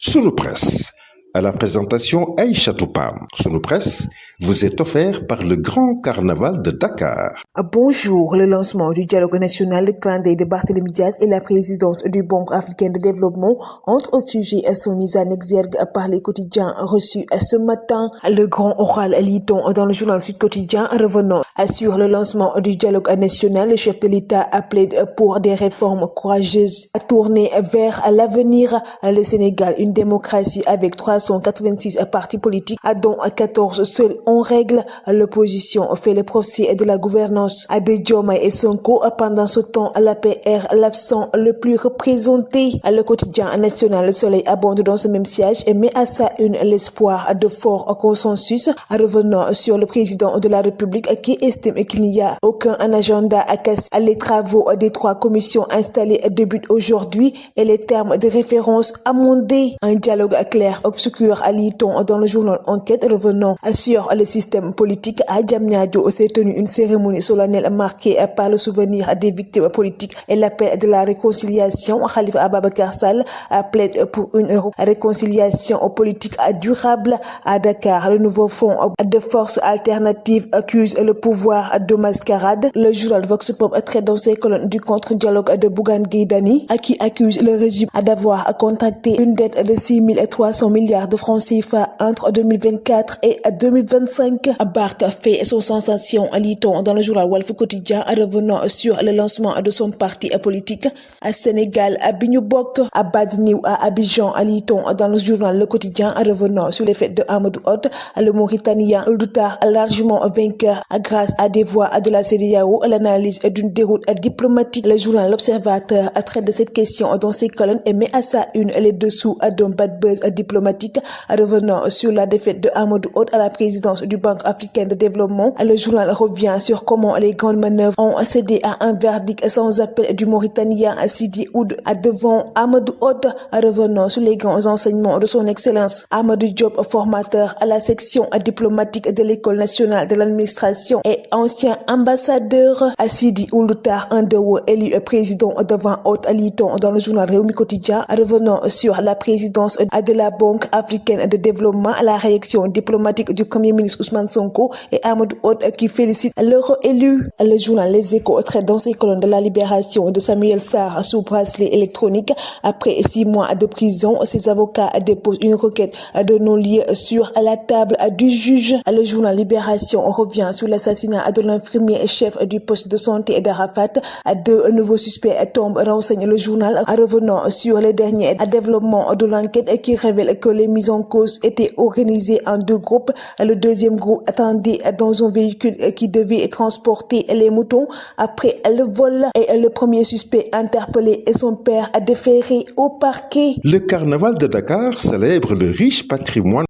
Sunu Presse, à la présentation Aïcha Toupam. Sunu Presse vous est offert par le Grand Carnaval de Dakar. Bonjour, le lancement du dialogue national, le clin d'œil de Barthélémy Diaz et la présidente du Banque africaine de développement, entre autres sujets, sont mis en exergue par les quotidiens reçus ce matin. Le grand oral lit-on dans le journal Sud Quotidien revenant sur le lancement du dialogue national. Le chef de l'État plaide pour des réformes courageuses tournées vers l'avenir. Le Sénégal, une démocratie avec 386 partis politiques, dont 14 seuls en règle. L'opposition fait le procès de la gouvernance de Diomaye et Sonko. Pendant ce temps, l'APR, l'absent le plus représenté. Le quotidien national Le Soleil abonde dans ce même siège et met à sa une l'espoir de fort consensus, revenant sur le président de la République qui estime qu'il n'y a aucun agenda à casser. Les travaux des 3 commissions installées débutent aujourd'hui et les termes de référence amendés. Un dialogue clair obscur lit-on dans le journal Enquête, revenant sur le système politique. À Diamniadio s'est tenue une cérémonie solennelle marquée par le souvenir des victimes politiques et l'appel de la réconciliation. Khalifa Ababacar Sall plaide pour une réconciliation politique durable. À Dakar, le nouveau fonds de forces alternatives accuse le pouvoir de mascarade. Le journal Vox Pop traite dans ses colonnes du contre-dialogue de Bougane Gueye Dany, qui accuse le régime d'avoir contracté une dette de 6 300 milliards de francs CFA entre 2024 et 2025. Barth fait son sensation lit-on dans le journal Walf Quotidien, revenant sur le lancement de son parti politique à Sénégal, à Bignou-Bok, à Bad New, à Abidjan, lit-on dans le journal Le Quotidien, revenant sur les faits de Amadou Hott, le Mauritanien Ould-Tah largement vainqueur grâce à des voix de la CEDEAO, l'analyse d'une déroute diplomatique. Le journal L'Observateur traite de cette question dans ses colonnes et met à sa une les dessous d'un bad buzz diplomatique, revenant sur la défaite de Amadou Hott à la présidence du Banque africaine de développement. Le journal revient sur comment les grandes manœuvres ont cédé à un verdict sans appel du Mauritanien Sidi Ould devant Amadou Hott, revenant sur les grands enseignements de son excellence Amadou Diop, formateur à la section diplomatique de l'École nationale de l'administration et ancien ambassadeur. Sidi Ould-Tah Ndewo, élu président devant Hott, lit-on dans le journal Rewmi Quotidien, revenant sur la présidence de la Banque africaine de développement, la réaction diplomatique du Premier ministre Ousmane Sonko et Amadou Hott qui félicite l'heure élu. Le journal Les Échos traite dans ses colonnes de la libération de Samuel Sarr sous bracelet électronique. Après 6 mois de prison, ses avocats déposent une requête de non-lieu sur la table du juge. Le journal Libération revient sur l'assassinat de l'infirmier chef du poste de santé d'Arafat. 2 nouveaux suspects tombent, renseigne le journal, revenant sur les derniers développements de l'enquête qui révèle que les mises en cause étaient organisées en 2 groupes. Le deuxième groupe attendait dans un véhicule qui devait transporter les moutons après le vol et le premier suspect interpellé et son père déféré au parquet. Le carnaval de Dakar célèbre le riche patrimoine